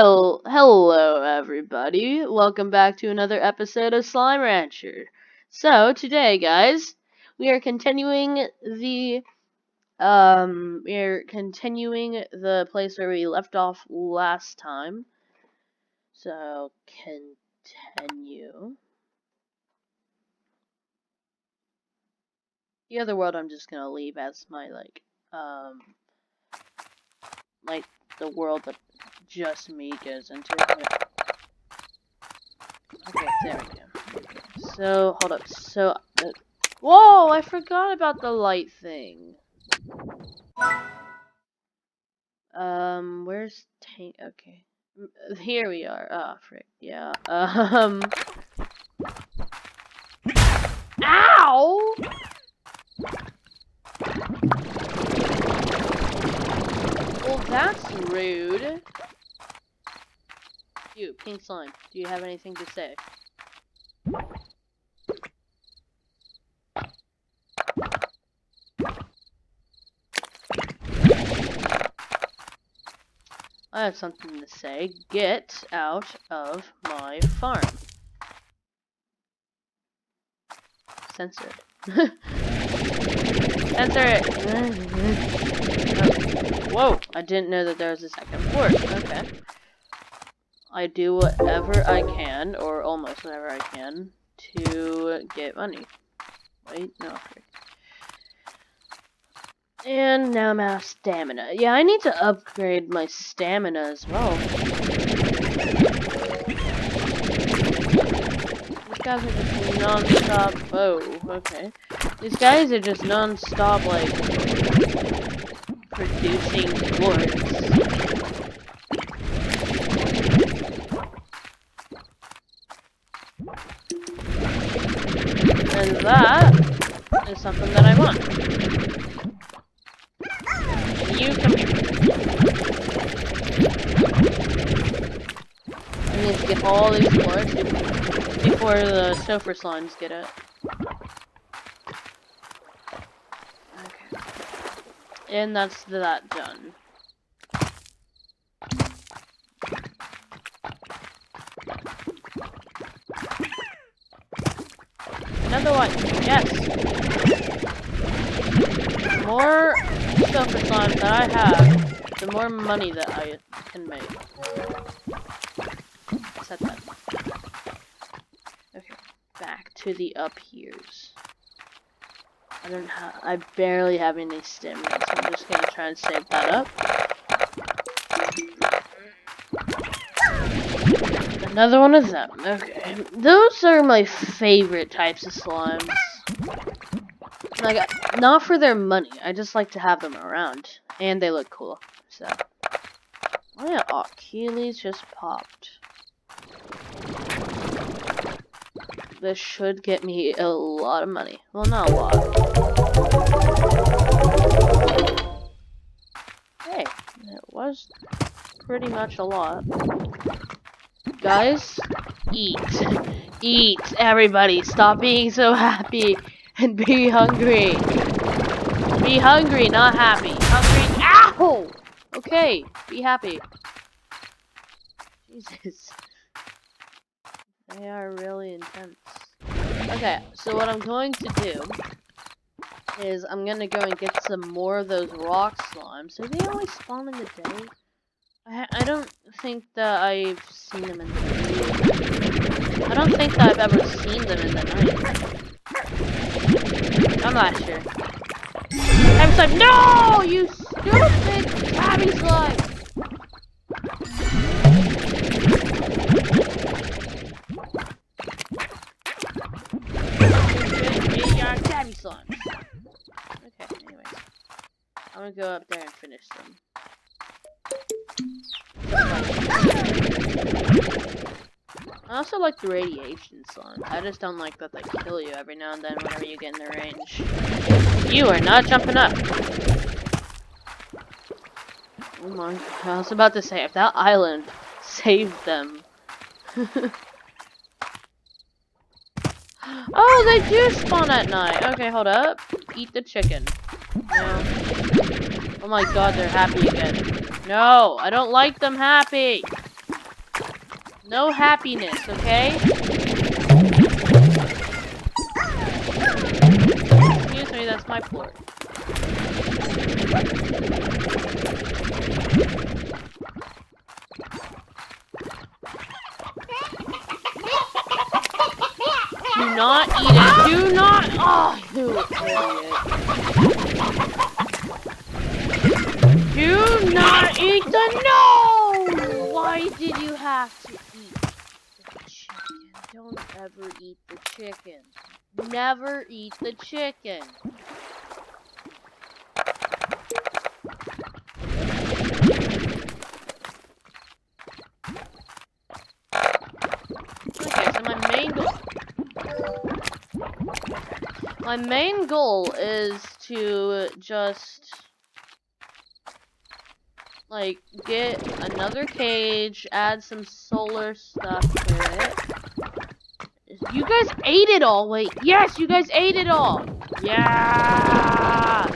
Hello everybody. Welcome back to another episode of Slime Rancher. So, today guys, we are continuing the place where we left off last time. So, continue. The other world I'm just going to leave as my the world that just me goes into. Okay, there we go. Okay. So, hold up. So, whoa! I forgot about the light thing. Where's Tank? Okay. Here we are. Ah, frick. Yeah. Ow! Well, that's rude. You, Pink Slime, do you have anything to say? I have something to say. Get out of my farm. Censor it. Censor it! Oh. Whoa! I didn't know that there was a second port. Okay. I do whatever I can, or almost whatever I can, to get money. Wait, no, frick. And now I'm out of stamina. Yeah, I need to upgrade my stamina as well. These guys are just non-stop. Oh, okay. These guys are just non-stop, like, producing quartz. And that is something that I want. You come here. I need to get all these quartz before the Sulfur Slimes get it. Okay. And that's that done. Another one. Yes. The more Sulfur Slime that I have, the more money that I can make. Set that. Okay. Back to the up here's. I barely have any stamina, so I'm just gonna try and save that up. Another one of them. Okay. Those are my favorite types of slimes. Like, not for their money. I just like to have them around. And they look cool. So. Oh yeah, Achilles just popped. This should get me a lot of money. Well, not a lot. Hey, it was pretty much a lot. Guys, eat. Eat, everybody. Stop being so happy and be hungry. Be hungry, not happy. Hungry. Ow! Okay, be happy. Jesus. They are really intense. Okay, so what I'm going to do is I'm gonna go and get some more of those rock slimes. So they only spawn in the day? I don't think that I've seen them in the day. I don't think that I've ever seen them in the night. I'm not sure. I'm like, no! You stupid tabby slime! Tabby slimes. Okay, anyways. I'm gonna go up there and finish them. I also like the radiation slimes. I just don't like that they kill you every now and then whenever you get in their range. You are not jumping up. Oh my god. I was about to say, if that island saved them. Oh, they do spawn at night. Okay, hold up. Eat the chicken. No. Oh my god, they're happy again. No, I don't like them happy. No happiness, okay? Excuse me, that's my floor. Do not eat it. Do not. Oh, you idiot. Do not eat the. No! Why did you have to eat the chicken? Don't ever eat the chicken. Never eat the chicken. Okay, so my main goal is to just like get another cage, add some solar stuff to it. You guys ate it all. Wait, yes, you guys ate it all. Yeah.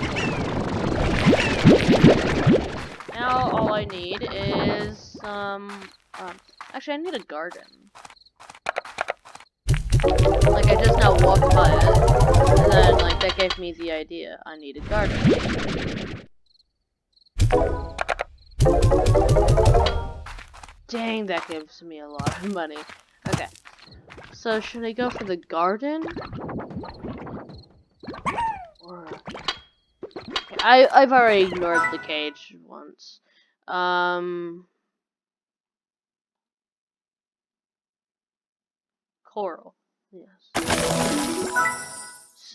Now all I need is some. Actually, I need a garden. Like I just now walked by it, and then like that gave me the idea. I need a garden. Dang, that gives me a lot of money. Okay. So should I go for the garden? Or okay, I've already ignored the cage once. Coral. Yes.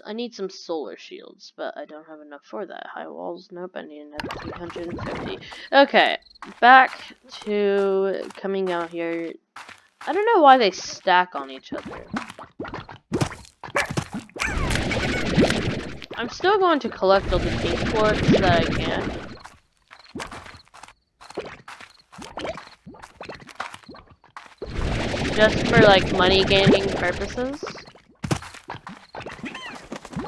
I need some solar shields, but I don't have enough for that. High walls, nope, I need another 350. Okay, back to coming out here. I don't know why they stack on each other. I'm still going to collect all the pink quartz that I can. Just for like money gaining purposes.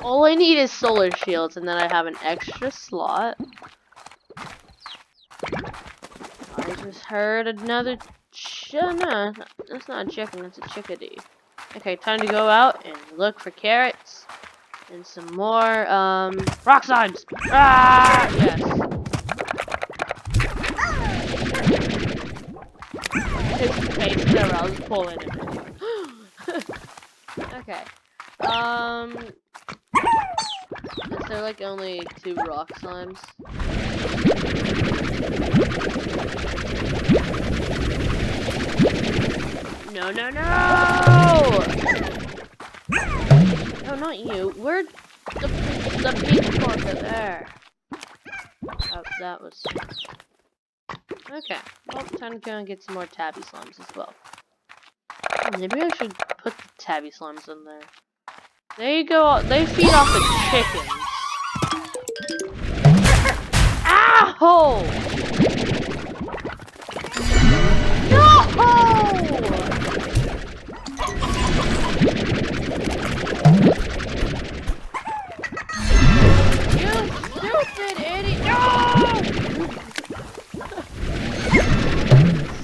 All I need is solar shields, and then I have an extra slot. I just heard another no, that's not a chicken, that's a chickadee. Okay, time to go out and look for carrots. And some more, rock slimes! Ah! Yes. His face there, I was pulling him. Okay. Is there like only 2 rock slimes? No, no, no! No, not you. Where'd the pink quarter there? Oh, that was... Okay. Well, time to go and get some more tabby slimes as well. Oh, maybe I should put the tabby slimes in there. There you go. They feed off the chickens. Ow! No! You stupid idiot! No!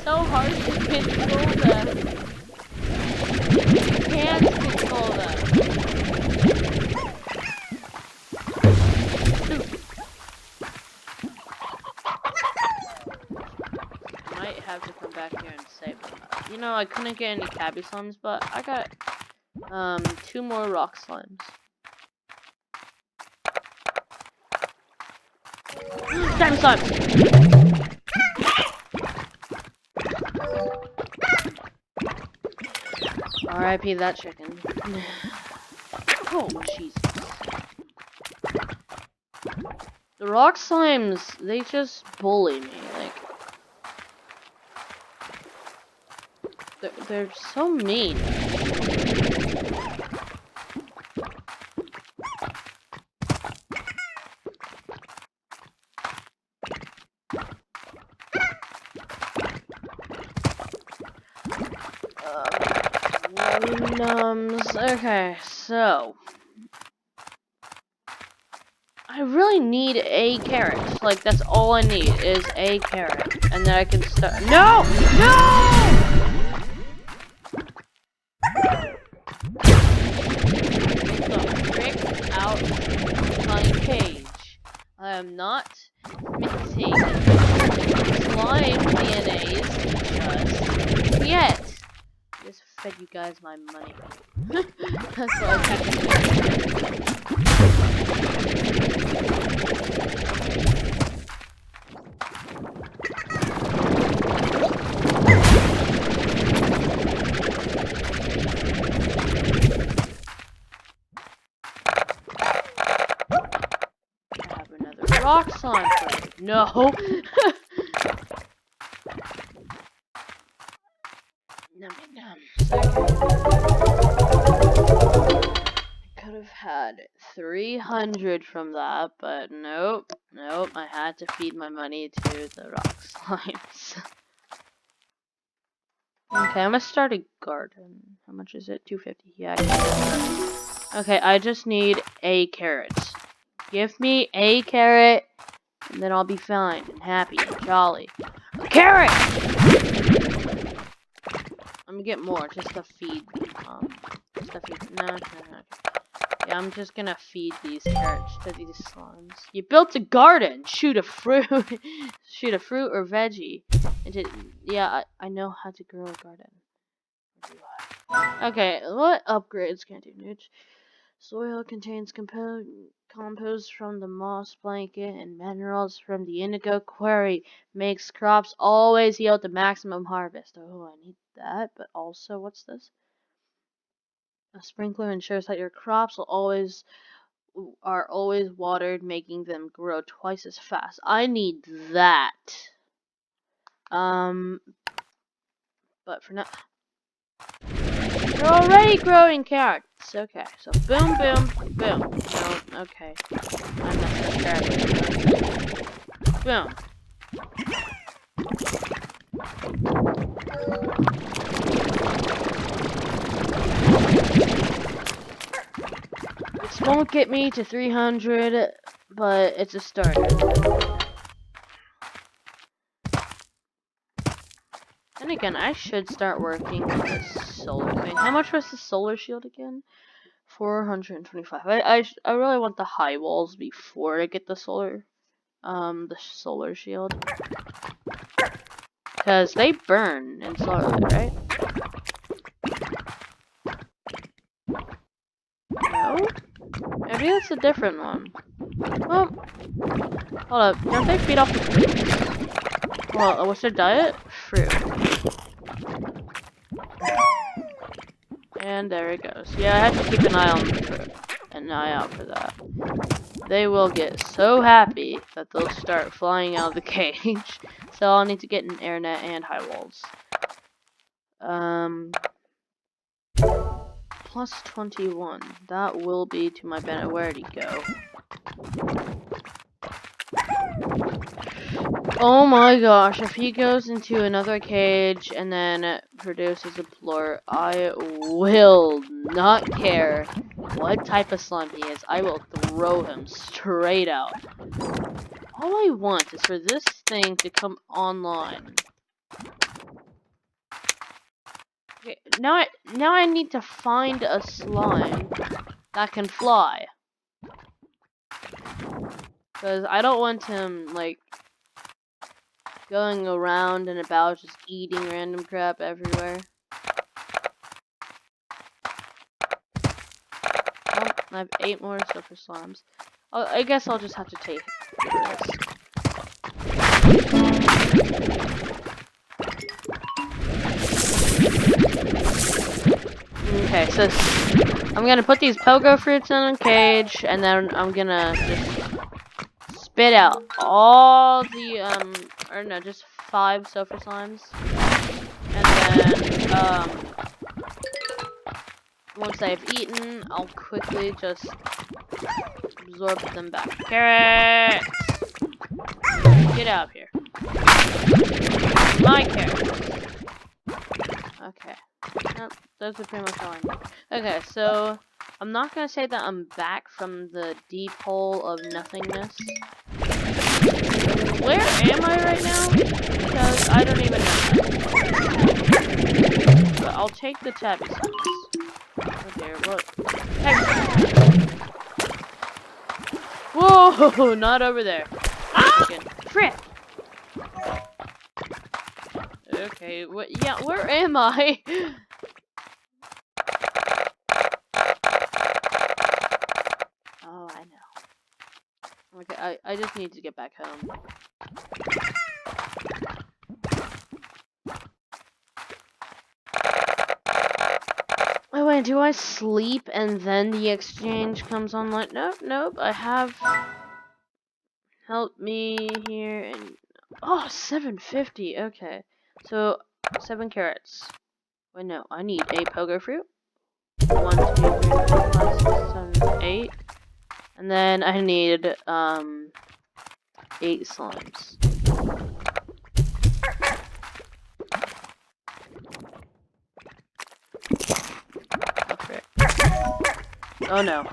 So hard to control them. You can't control them. Have to come back here and save them. You know, I couldn't get any tabby slimes, but I got 2 more rock slimes. Tabby slimes! R.I.P. that chicken. Oh, Jesus. The rock slimes, they just bully me, like... They're so mean. Okay, so I really need a carrot. Like that's all I need is a carrot, and then I can start. No! No! I am not minting slime DNAs just yet. I just fed you guys my money. That's what I technically did. Rock slime for you. No. Num, num. I could have had 300 from that, but nope. Nope. I had to feed my money to the rock slimes. Okay, I'm gonna start a garden. How much is it? 250. Yeah, I can do that. Okay, I just need a carrot. Give me a carrot, and then I'll be fine and happy and jolly. A carrot! I'm gonna get more just to feed. No. Yeah, I'm just gonna feed these carrots to these slimes. You built a garden. Shoot a fruit. Shoot a fruit or veggie. Yeah, I know how to grow a garden. Okay, what upgrades can I do? Newt? Soil contains compost from the moss blanket and minerals from the indigo quarry. Makes crops always yield the maximum harvest. Oh, I need that. But also, what's this? A sprinkler ensures that your crops are always watered, making them grow twice as fast. I need that. But for now, you're already growing carrots. Okay, so boom, boom, boom. No, okay. I messed up terribly. Boom. This won't get me to 300, but it's a start. And again, I should start working on this solar thing. How much was the solar shield again? 425. I really want the high walls before I get the solar shield, because they burn in Starlight, right? No, maybe that's a different one. Oh, hold up, don't they feed off the fruit? Well, what's their diet? Fruit. And there it goes. Yeah, I have to keep an eye out for that. They will get so happy that they'll start flying out of the cage. So I'll need to get an air net and high walls. Plus 21. That will be to my benefit. Where'd he go? Oh my gosh, if he goes into another cage and then produces a plort, I will not care what type of slime he is. I will throw him straight out. All I want is for this thing to come online. Okay, now I need to find a slime that can fly. Because I don't want him, like, going around and about just eating random crap everywhere. Oh, I have 8 more silver slimes. Oh, I guess I'll just have to take this. Okay, so I'm gonna put these pogo fruits in a cage, and then I'm gonna just spit out all the, or no, just 5 sulfur slimes. And then, once I've eaten, I'll quickly just absorb them back. Carrots! Get out of here. My carrots. Okay. Nope, those are pretty much all I need. Okay, so I'm not gonna say that I'm back from the deep hole of nothingness. Where am I right now? Because I don't even know. But I'll take the tabby slimes. Oh dear, what? Hey. Whoa! No, not over there. Frick. Okay, what? Yeah, where am I? Oh, I know. Okay, I just need to get back home. Oh wait, do I sleep and then the exchange comes online? Nope, nope. I have help me here and oh, 750. Okay, so 7 carrots. Wait, no, I need a pogo fruit. 1, 2, 3, 4, 5, 6, 7, 8, and then I need 8 slimes. Oh no.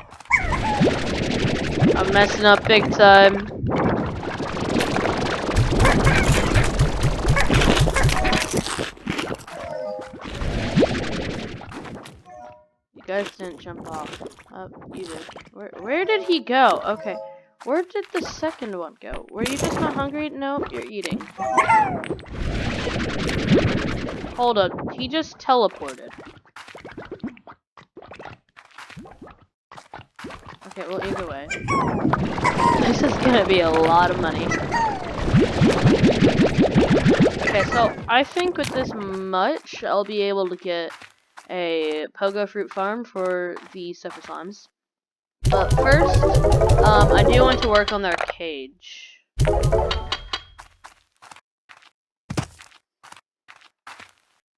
I'm messing up big time. You guys didn't jump off. You did. Where did he go? Okay. Where did the second one go? Were you just not hungry? Nope, you're eating. Hold up. He just teleported. Okay, well, either way. This is gonna be a lot of money. Okay, so I think with this much, I'll be able to get a pogo fruit farm for the super slimes. But first, I do want to work on their cage.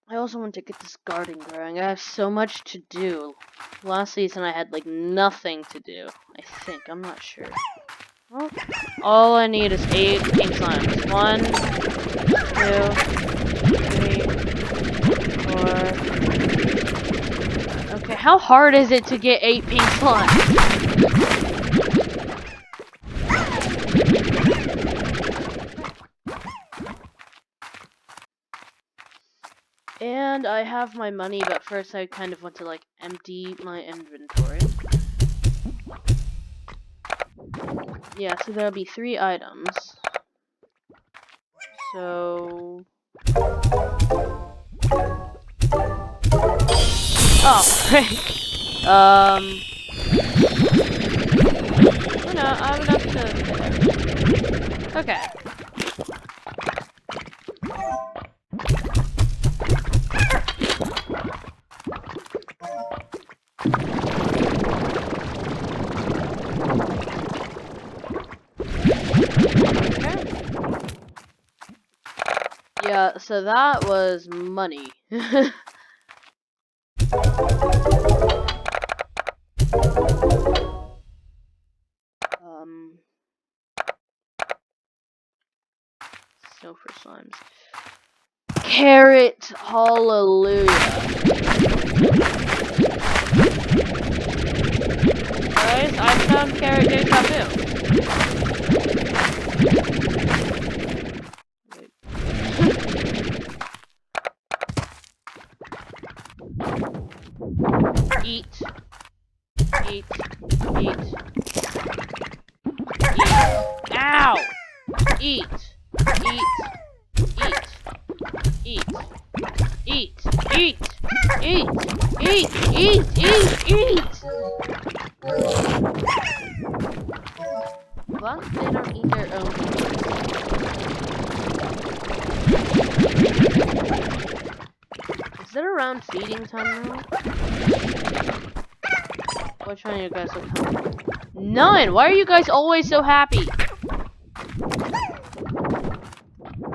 I also want to get this garden growing. I have so much to do. Last season I had like nothing to do. I think. I'm not sure. Well, all I need is 8 pink slimes. 1, 2, 3, 4. Okay, how hard is it to get 8 pink slimes? And I have my money, but first I kind of want to like empty my inventory. Yeah, so there'll be 3 items. So oh, frick. Oh no, I have enough to fit everything. Okay. Yeah, so that was money. Silver slimes. Carrot, hallelujah. Guys, I found carrot deja vu. Eat. Eat. Eat. Eat. Ow! Eat. Eat. Eat. Eat. Eat. Eat. Eat. Eat. Eat. Eat. Well, they don't eat their own food. Is it around feeding time now? Which one of you guys look hungry? None! Why are you guys always so happy?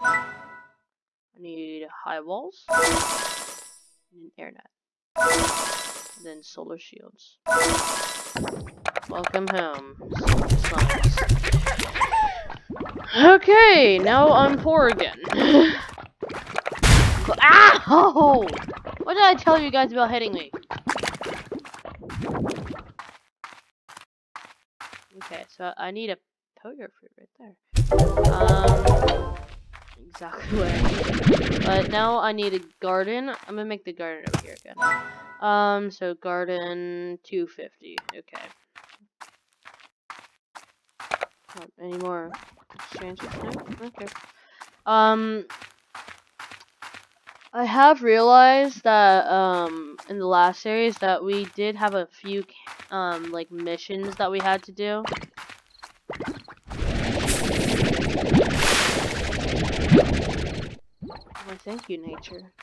I need high walls. And an air net. And then solar shields. Welcome home, slimes. Okay, now I'm poor again. Ow! What did I tell you guys about hitting me? Okay, so I need a pogo fruit right there. Exactly what I need. But now I need a garden. I'm gonna make the garden over here again. So garden 250. Okay. Any more exchanges? No? Okay. I have realized that in the last series that we did have a few like missions that we had to do. Well, thank you, nature.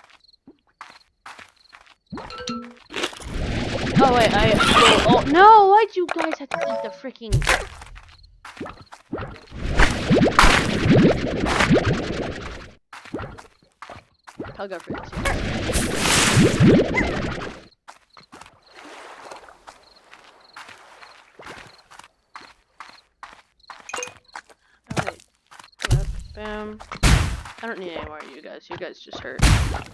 Oh wait, oh no! Why'd you guys have to eat the freaking? I'll go for this. Oh wait, boom. I don't need any more of you guys. You guys just hurt.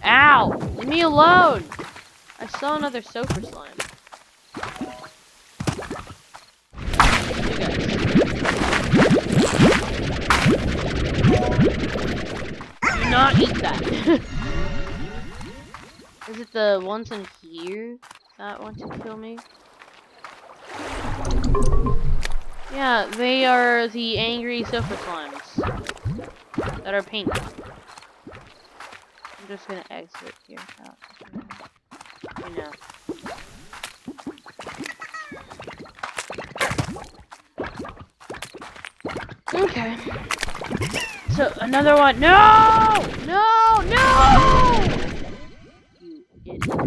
Ow! Leave me alone! I saw another Sofer slime. You guys. Do not eat that. Is it the ones in here that want to kill me? Yeah, they are the angry Sofer slimes that are pink. I'm just gonna exit here. You know. Okay. So another one. No! No! No! You idiot.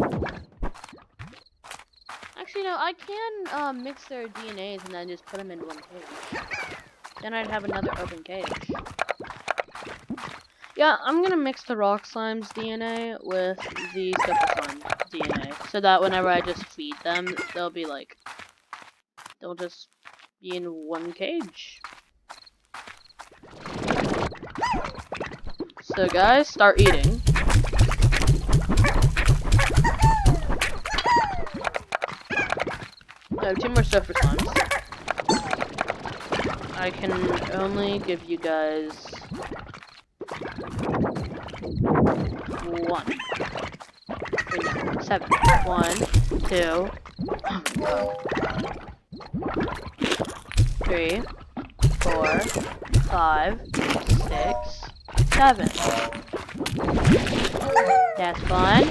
Actually, no. I can mix their DNAs and then just put them in one cage. Then I'd have another open cage. Yeah, I'm gonna mix the rock slime's DNA with the Sofer slime DNA, so that whenever I just feed them, they'll be like, they'll just be in one cage. So guys, start eating. I have 2 more Sofer slimes. I can only give you guys 1. Wait, no, 7. 1, 2, 3, 4, 5, 6, 7. That's 1,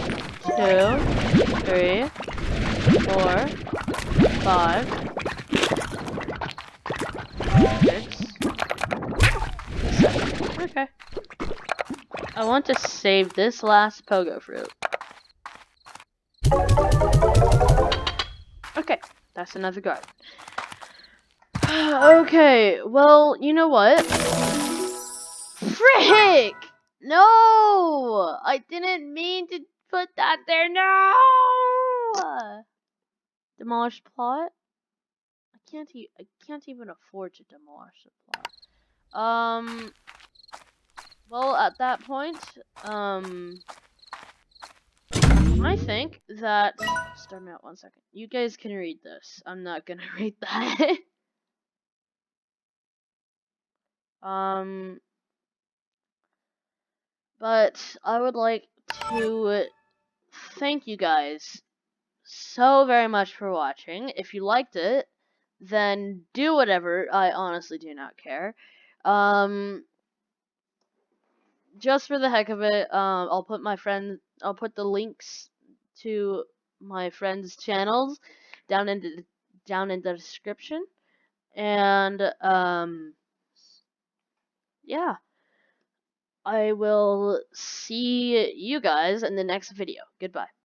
2, 3, 4, 5, 6, 7. Okay. I want to save this last pogo fruit. Okay, that's another guard. Okay, well, you know what? Frick! No! I didn't mean to put that there. No! Demolish plot? I can't even afford to demolish the plot. Well, at that point, I think that... Start me out 1 second. You guys can read this. I'm not gonna read that. But I would like to thank you guys so very much for watching. If you liked it, then do whatever. I honestly do not care. Just for the heck of it, I'll put the links to my friends' channels down in the description. And yeah, I will see you guys in the next video. Goodbye.